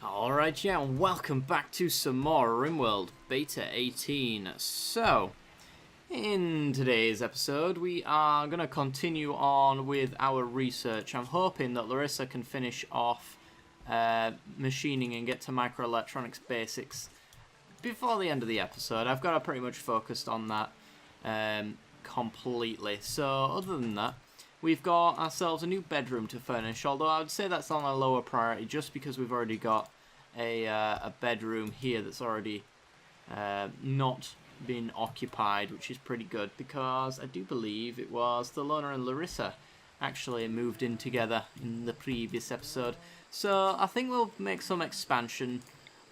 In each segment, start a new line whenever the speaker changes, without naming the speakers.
Alright, yeah, and welcome back to some more Rimworld Beta 18. So, in today's episode, we are going to continue on with our research. I'm hoping that Larissa can finish off machining and get to microelectronics basics before the end of the episode. I've got her pretty much focused on that completely. So, other than that, we've got ourselves a new bedroom to furnish, although I would say that's on a lower priority just because we've already got a bedroom here that's already not been occupied, which is pretty good because I do believe it was Thelona and Larissa actually moved in together in the previous episode. So I think we'll make some expansion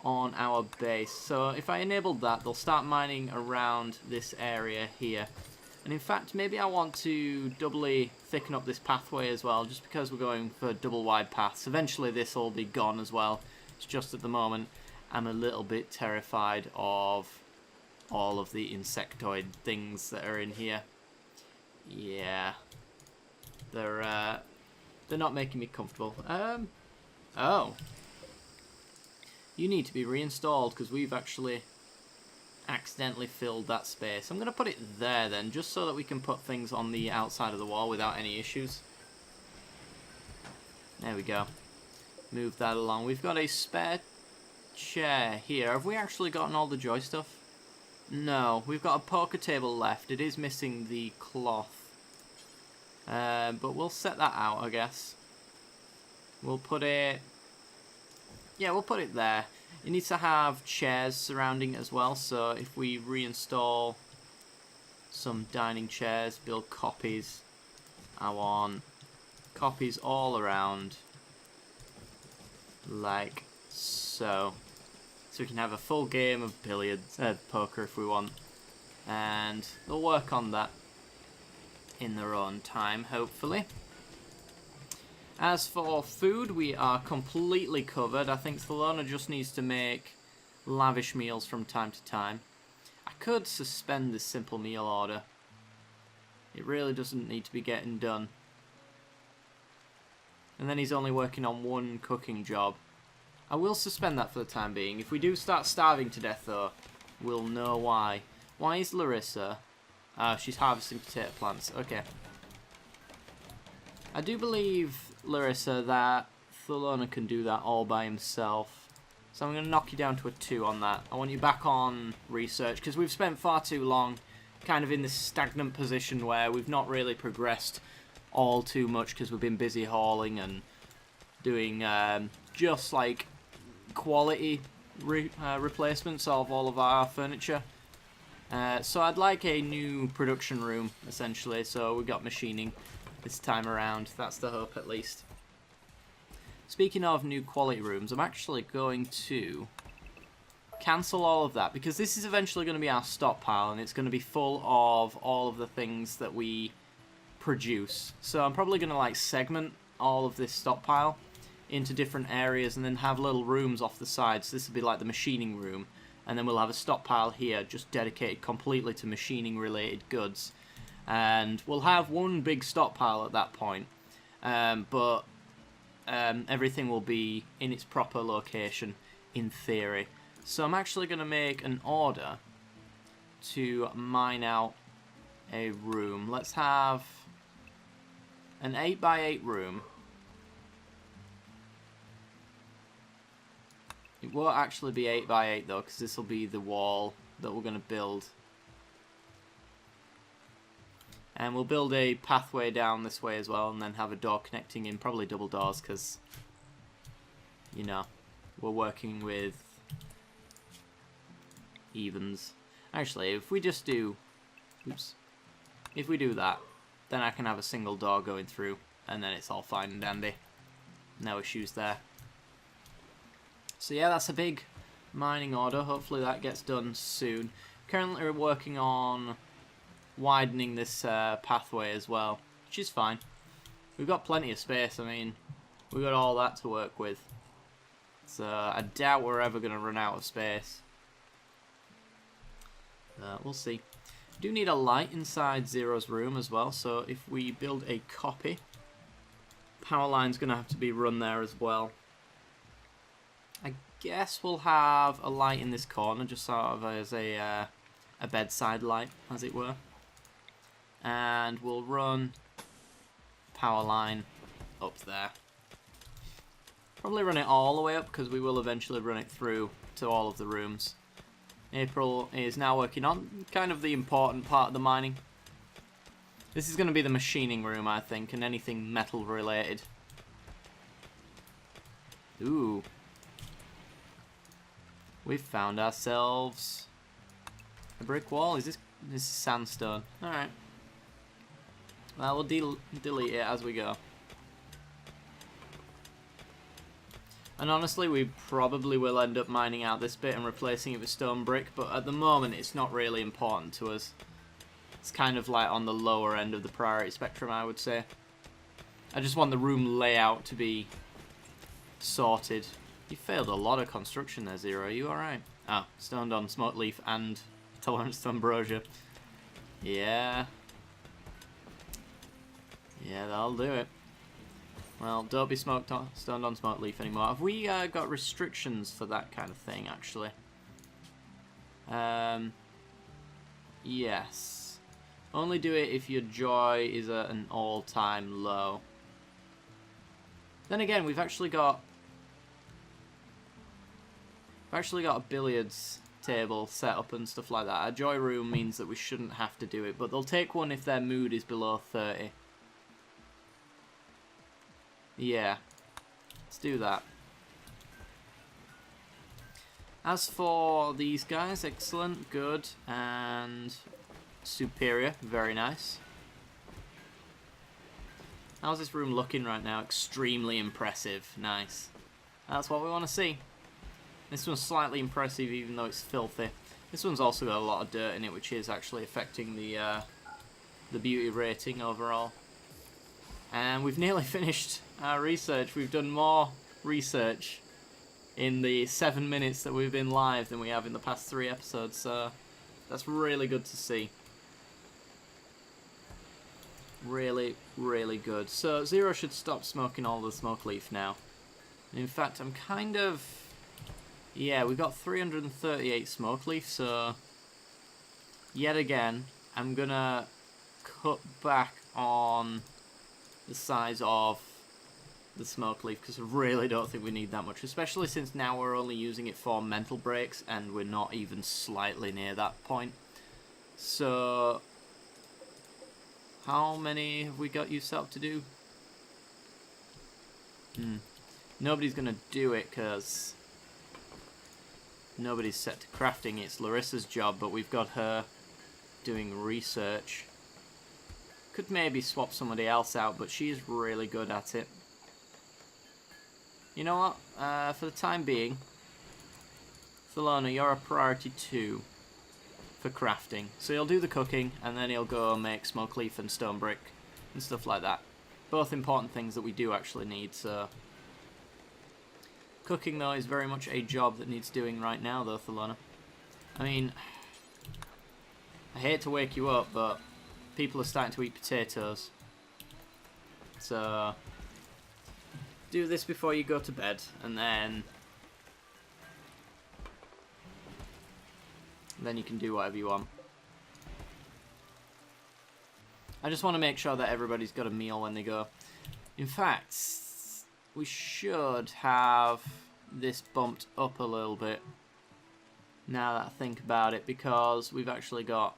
on our base. So if I enabled that, they'll start mining around this area here. And in fact, maybe I want to doubly thicken up this pathway as well, just because we're going for double wide paths. Eventually this will be gone as well. It's just at the moment I'm a little bit terrified of all of the insectoid things that are in here. Yeah. They're not making me comfortable. Oh. You need to be reinstalled because we've actually accidentally filled that space. I'm going to put it there then, just so that we can put things on the outside of the wall without any issues. There we go. Move that along. We've got a spare chair here. Have we actually gotten all the joy stuff? No, we've got a poker table left. It is missing the cloth. But we'll set that out, I guess. We'll put it... Yeah, we'll put it there. It needs to have chairs surrounding it as well, so if we reinstall some dining chairs, build copies, I want copies all around, like so. So we can have a full game of billiards, poker if we want, and they'll work on that in their own time, hopefully. As for food, we are completely covered. I think Thelona just needs to make lavish meals from time to time. I could suspend this simple meal order. It really doesn't need to be getting done. And then he's only working on one cooking job. I will suspend that for the time being. If we do start starving to death, though, we'll know why. Why is Larissa? She's harvesting potato plants. Okay. I do believe, Larissa, that Thelona can do that all by himself. So I'm going to knock you down to a 2 on that. I want you back on research, because we've spent far too long kind of in this stagnant position where we've not really progressed all too much because we've been busy hauling and doing just like quality replacements of all of our furniture. So I'd like a new production room, essentially, so we got machining this time around. That's the hope, at least. Speaking of new quality rooms, I'm actually going to cancel all of that because this is eventually going to be our stockpile and it's going to be full of all of the things that we produce. So I'm probably going to like segment all of this stockpile into different areas and then have little rooms off the side. So this will be like the machining room, and then we'll have a stockpile here just dedicated completely to machining related goods. And we'll have one big stockpile at that point, but everything will be in its proper location in theory. So I'm actually going to make an order to mine out a room. Let's have an 8x8 room. It won't actually be 8x8 though, because this will be the wall that we're going to build. And we'll build a pathway down this way as well, and then have a door connecting in, probably double doors, because, you know, we're working with evens. Actually, if we just do, oops, if we do that, then I can have a single door going through, and then it's all fine and dandy. No issues there. So yeah, that's a big mining order. Hopefully that gets done soon. Currently we're working on widening this pathway as well, which is fine. We've got plenty of space. I mean, we've got all that to work with. So I doubt we're ever going to run out of space. We'll see. We do need a light inside Zero's room as well, so if we build a copy, power line's going to have to be run there as well. I guess we'll have a light in this corner, just sort of as a bedside light, as it were. And we'll run power line up there. Probably run it all the way up, because we will eventually run it through to all of the rooms. April is now working on kind of the important part of the mining. This is going to be the machining room, I think, and anything metal related. Ooh. We've found ourselves a brick wall. Is this sandstone? Alright. Well, we'll delete it as we go. And honestly, we probably will end up mining out this bit and replacing it with stone brick, but at the moment it's not really important to us. It's kind of like on the lower end of the priority spectrum, I would say. I just want the room layout to be sorted. You failed a lot of construction there, Zero. Are you alright? Ah, stoned on smoke leaf and tolerance to ambrosia. Yeah. Yeah, that'll do it. Well, don't be stoned on smoke leaf anymore. Have we got restrictions for that kind of thing, actually? Yes. Only do it if your joy is at an all-time low. Then again, we've actually got a billiards table set up and stuff like that. Our joy room means that we shouldn't have to do it, but they'll take one if their mood is below 30. Yeah, let's do that. As for these guys, excellent, good, and superior, very nice. How's this room looking right now? Extremely impressive, nice. That's what we want to see. This one's slightly impressive even though it's filthy. This one's also got a lot of dirt in it, which is actually affecting the beauty rating overall. And we've nearly finished our research. We've done more research in the 7 minutes that we've been live than we have in the past 3 episodes, so that's really good to see. Really, really good. So Zero should stop smoking all the smoke leaf now. In fact, I'm kind of... Yeah, we got 338 smoke leaf, so... Yet again, I'm gonna cut back on the size of the smoke leaf, because I really don't think we need that much, especially since now we're only using it for mental breaks and we're not even slightly near that point. So how many have we got you set up to do? Nobody's gonna do it because nobody's set to crafting. It's Larissa's job, but we've got her doing research. Could maybe swap somebody else out, but she's really good at it. You know what? For the time being, Thelona, you're a priority 2 for crafting. So he'll do the cooking, and then he'll go make smoke leaf and stone brick and stuff like that. Both important things that we do actually need, so... Cooking, though, is very much a job that needs doing right now, though, Thelona. I mean, I hate to wake you up, but people are starting to eat potatoes. So, do this before you go to bed, and then you can do whatever you want. I just want to make sure that everybody's got a meal when they go. In fact, we should have this bumped up a little bit, now that I think about it, because we've actually got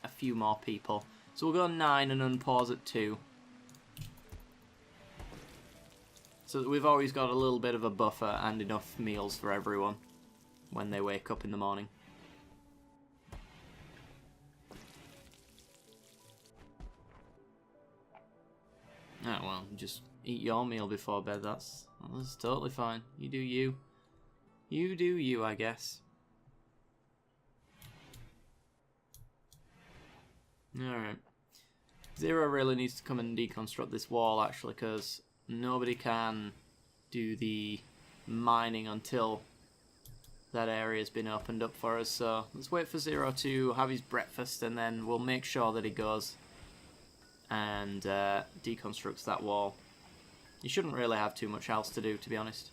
a few more people. So we'll go 9 and unpause at 2. So that we've always got a little bit of a buffer and enough meals for everyone when they wake up in the morning. Ah, well, just eat your meal before bed, that's totally fine. You do you. You do you, I guess. Alright. Zero really needs to come and deconstruct this wall, actually, because nobody can do the mining until that area's been opened up for us. So let's wait for Zero to have his breakfast, and then we'll make sure that he goes and deconstructs that wall. You shouldn't really have too much else to do, to be honest.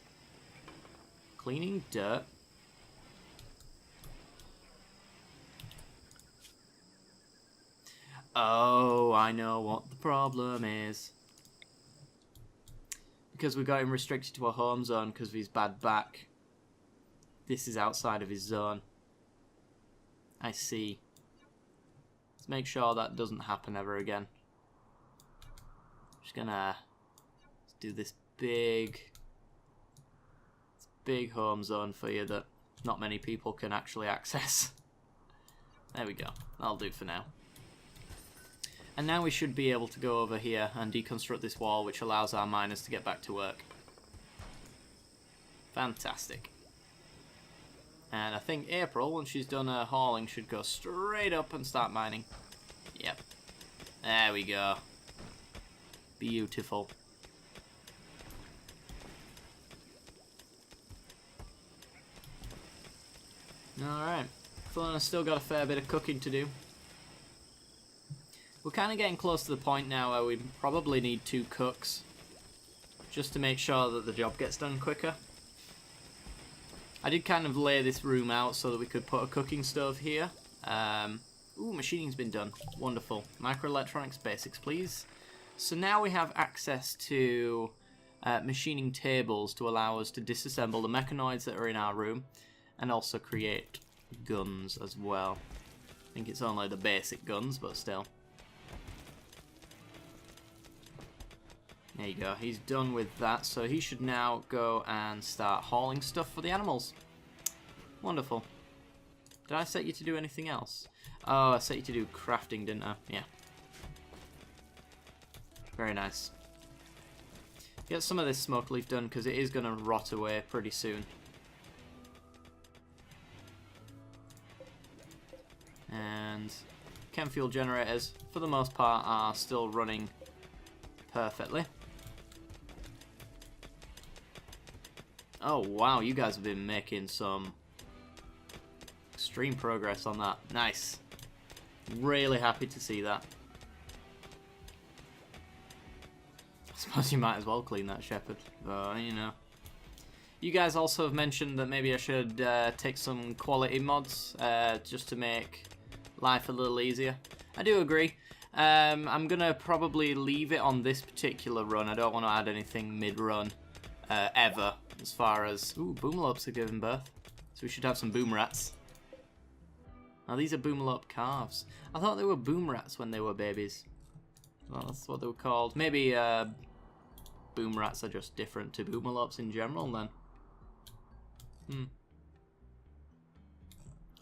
Cleaning dirt. Oh, I know what the problem is. Because we got him restricted to a home zone because of his bad back. This is outside of his zone. I see. Let's make sure that doesn't happen ever again. Just gonna do this big home zone for you that not many people can actually access. There we go. That'll do for now. And now we should be able to go over here and deconstruct this wall, which allows our miners to get back to work. Fantastic. And I think April, once she's done her hauling, should go straight up and start mining. Yep. There we go. Beautiful. Alright. Fiona's still got a fair bit of cooking to do. We're kind of getting close to the point now where we probably need 2 cooks. Just to make sure that the job gets done quicker. I did kind of lay this room out so that we could put a cooking stove here. Ooh, machining's been done. Wonderful. Microelectronics basics, please. So now we have access to machining tables to allow us to disassemble the mechanoids that are in our room and also create guns as well. I think it's only the basic guns, but still. There you go, he's done with that, so he should now go and start hauling stuff for the animals. Wonderful. Did I set you to do anything else? Oh, I set you to do crafting, didn't I? Yeah. Very nice. Get some of this smoke leaf done, because it is going to rot away pretty soon. And chem fuel generators, for the most part, are still running perfectly. Oh wow, you guys have been making some extreme progress on that. Nice. Really happy to see that. I suppose you might as well clean that shepherd, but you know. You guys also have mentioned that maybe I should take some quality mods just to make life a little easier. I do agree. I'm gonna probably leave it on this particular run. I don't want to add anything mid-run ever, as far as... Ooh, boomalopes are giving birth. So we should have some boom rats. Now these are boomalope calves. I thought they were boom rats when they were babies. Well, that's what they were called. Maybe boom rats are just different to boomalopes in general then.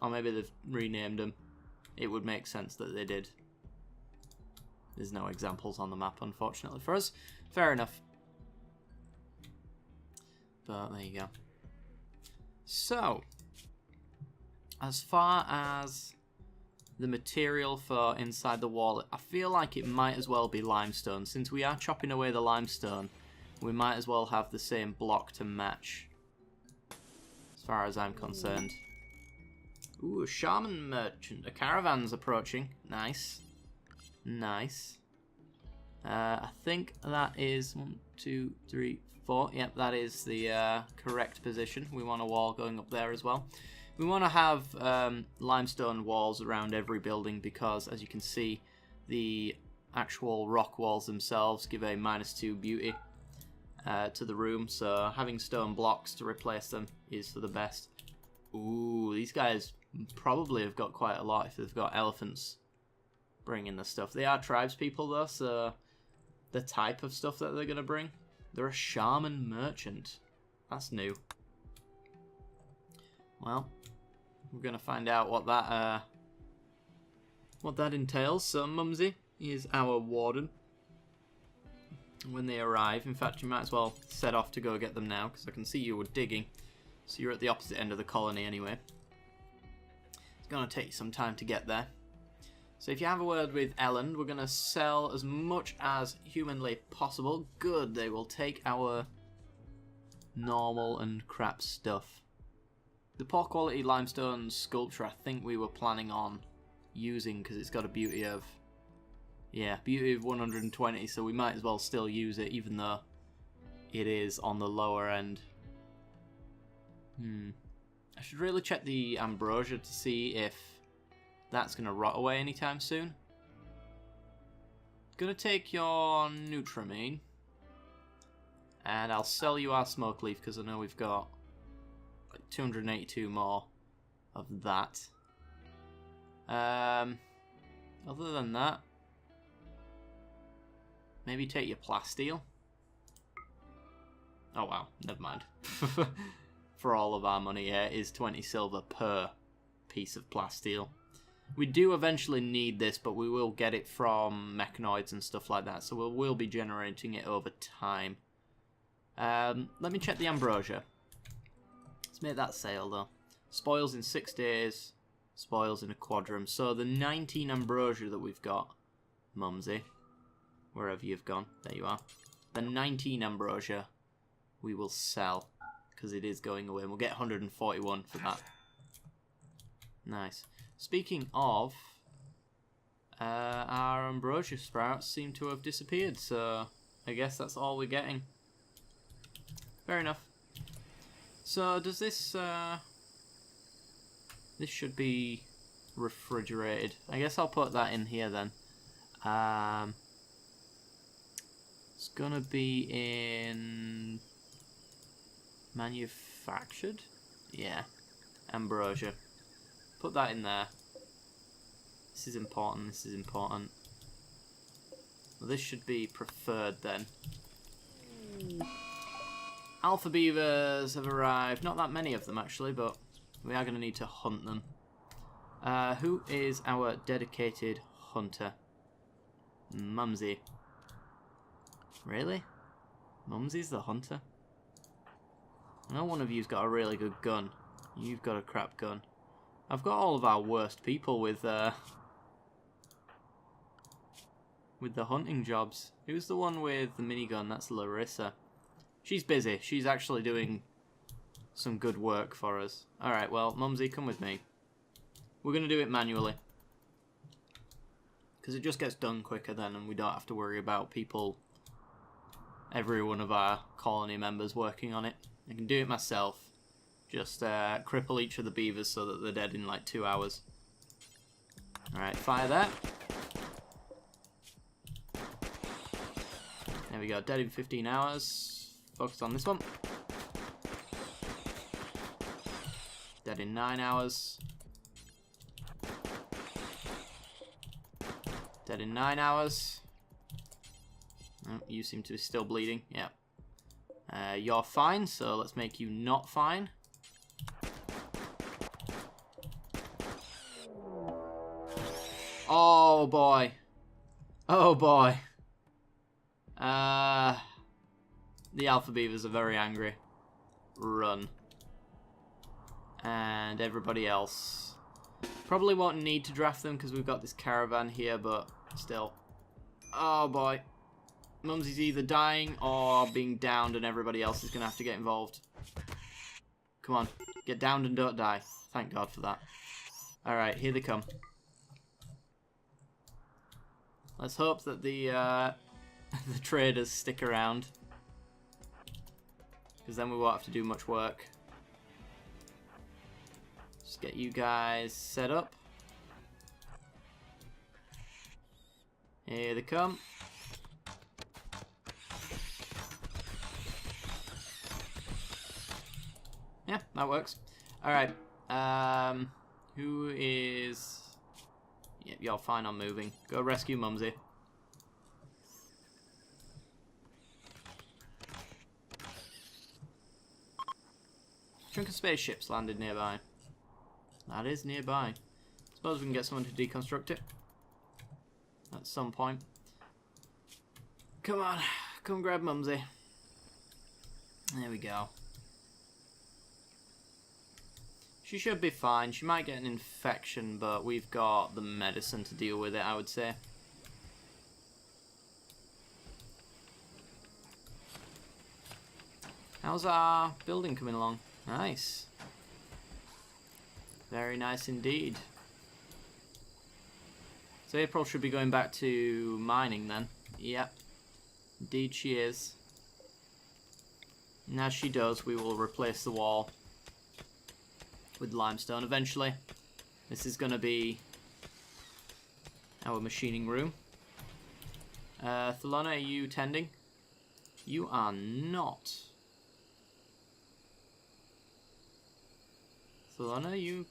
Or maybe they've renamed them. It would make sense that they did. There's no examples on the map, unfortunately for us. Fair enough. But there you go. So, as far as the material for inside the wall, I feel like it might as well be limestone. Since we are chopping away the limestone, we might as well have the same block to match, as far as I'm concerned. Ooh, a shaman merchant. A caravan's approaching. Nice. Nice. I think that is 1, 2, 3, 4. Yep, that is the correct position. We want a wall going up there as well. We want to have limestone walls around every building because, as you can see, the actual rock walls themselves give a -2 beauty to the room. So having stone blocks to replace them is for the best. Ooh, these guys probably have got quite a lot if they've got elephants bringing the stuff. They are tribes people though, so the type of stuff that they're going to bring. They're a shaman merchant. That's new. Well, we're going to find out what that entails. So Mumsy is our warden. When they arrive, in fact, you might as well set off to go get them now, because I can see you were digging. So you're at the opposite end of the colony anyway. It's going to take you some time to get there. So if you have a word with Ellen, we're going to sell as much as humanly possible. Good, they will take our normal and crap stuff. The poor quality limestone sculpture I think we were planning on using because it's got a beauty of... Yeah, beauty of 120, so we might as well still use it even though it is on the lower end. I should really check the ambrosia to see if that's going to rot away anytime soon. Gonna take your Nutramine. And I'll sell you our smoke leaf because I know we've got like 282 more of that. Other than that, maybe take your plasteel. Oh wow, never mind. For all of our money here is 20 silver per piece of plasteel. We do eventually need this, but we will get it from mechanoids and stuff like that, so we'll be generating it over time. Let me check the ambrosia. Let's make that sale though. Spoils in 6 days, spoils in a quadrum. So the 19 ambrosia that we've got, Mumsy, wherever you've gone, there you are. The 19 ambrosia we will sell, because it is going away, and we'll get 141 for that. Nice. Speaking of, our ambrosia sprouts seem to have disappeared, so I guess that's all we're getting. Fair enough. So does this, this should be refrigerated. I guess I'll put that in here then. It's gonna be in manufactured? Yeah. Ambrosia. Put that in there. This is important, this is important. Well, this should be preferred then. Alpha beavers have arrived. Not that many of them actually, but we are going to need to hunt them. Who is our dedicated hunter? Mumsy. Really? Mumsy's the hunter? I know one of you's got a really good gun. You've got a crap gun. I've got all of our worst people with the hunting jobs. Who's the one with the minigun? That's Larissa. She's busy. She's actually doing some good work for us. Alright, well, Mumsy, come with me. We're going to do it manually. Because it just gets done quicker then, and we don't have to worry about people, every one of our colony members working on it. I can do it myself. Just cripple each of the beavers so that they're dead in like 2 hours. Alright, fire that. There we go, dead in 15 hours. Focus on this one. Dead in 9 hours. Dead in 9 hours. Oh, you seem to be still bleeding. Yeah. You're fine, so let's make you not fine. Oh boy. Oh boy. The alpha beavers are very angry. Run. And everybody else. Probably won't need to draft them because we've got this caravan here, but still. Oh boy. Mumsy's either dying or being downed and everybody else is going to have to get involved. Come on. Get downed and don't die. Thank God for that. Alright, here they come. Let's hope that the the traders stick around. Because then we won't have to do much work. Just get you guys set up. Here they come. Yeah, that works. Alright. Who is... Yep, you're fine on moving. Go rescue Mumsy. Chunk of spaceships landed nearby. That is nearby. Suppose we can get someone to deconstruct it. At some point. Come on. Come grab Mumsy. There we go. She should be fine. She might get an infection, but we've got the medicine to deal with it, I would say. How's our building coming along? Nice. Very nice indeed. So April should be going back to mining then. Yep. Indeed she is. And as she does, we will replace the wall. with limestone eventually. This is going to be our machining room. Thelona, are you tending? You are not. Thelona, you...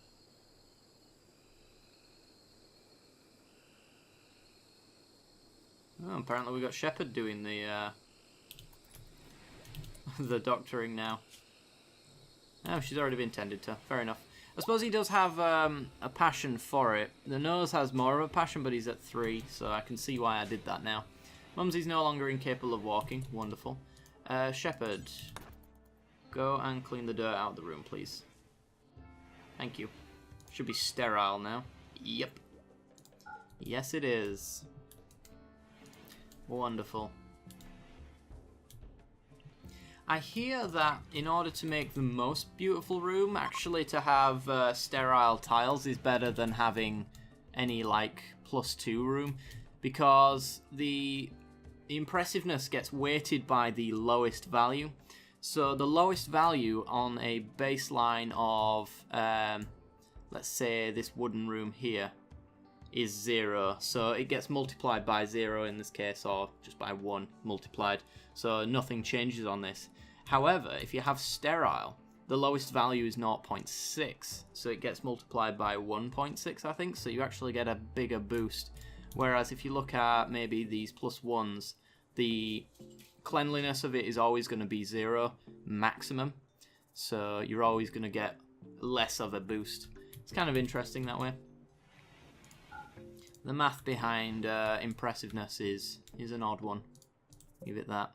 Oh, apparently we got Shepard doing the the doctoring now. Oh, she's already been tended to. Fair enough. I suppose he does have a passion for it. The nose has more of a passion, but he's at 3, so I can see why I did that now. Mumsy's no longer incapable of walking. Wonderful. Shepard, go and clean the dirt out of the room, please. Thank you. Should be sterile now. Yep. Yes, it is. Wonderful. I hear that in order to make the most beautiful room, actually to have sterile tiles is better than having any like +2 room, because the impressiveness gets weighted by the lowest value. So the lowest value on a baseline of, let's say this wooden room here, is 0. So it gets multiplied by 0 in this case, or just by 1 multiplied. So nothing changes on this. However, if you have sterile, the lowest value is 0.6. So it gets multiplied by 1.6, I think. So you actually get a bigger boost. Whereas if you look at maybe these +1s, the cleanliness of it is always going to be 0 maximum. So you're always going to get less of a boost. It's kind of interesting that way. The math behind impressiveness is an odd one. Give it that.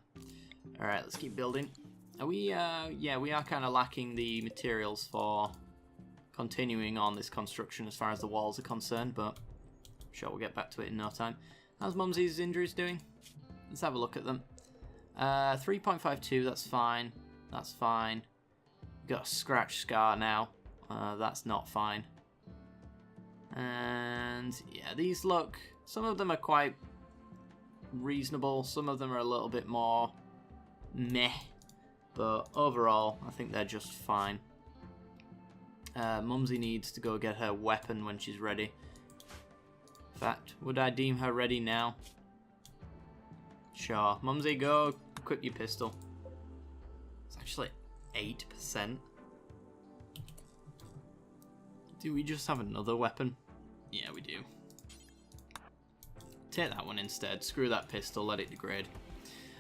Alright, let's keep building. Are we, yeah, we are kind of lacking the materials for continuing on this construction as far as the walls are concerned, but I'm sure we'll get back to it in no time. How's Mumsy's injuries doing? Let's have a look at them. 3.52, that's fine. That's fine. Got a scratch scar now. That's not fine. And yeah, these look, some of them are quite reasonable, some of them are a little bit more meh, but overall I think they're just fine. Mumsy needs to go get her weapon when she's ready. In fact, would I deem her ready now? Sure. Mumsy, go equip your pistol. It's actually 8%. Do we just have another weapon? Yeah, we do. Take that one instead. Screw that pistol, let it degrade.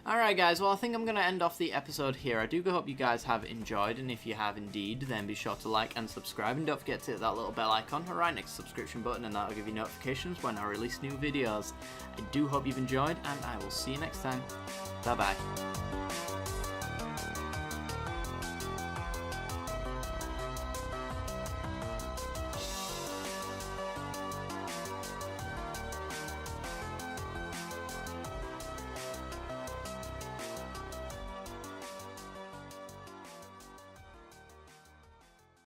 Alright guys, well I think I'm going to end off the episode here. I do hope you guys have enjoyed, and if you have indeed, then be sure to like and subscribe, and don't forget to hit that little bell icon right next to the subscription button, and that'll give you notifications when I release new videos. I do hope you've enjoyed, and I will see you next time. Bye bye.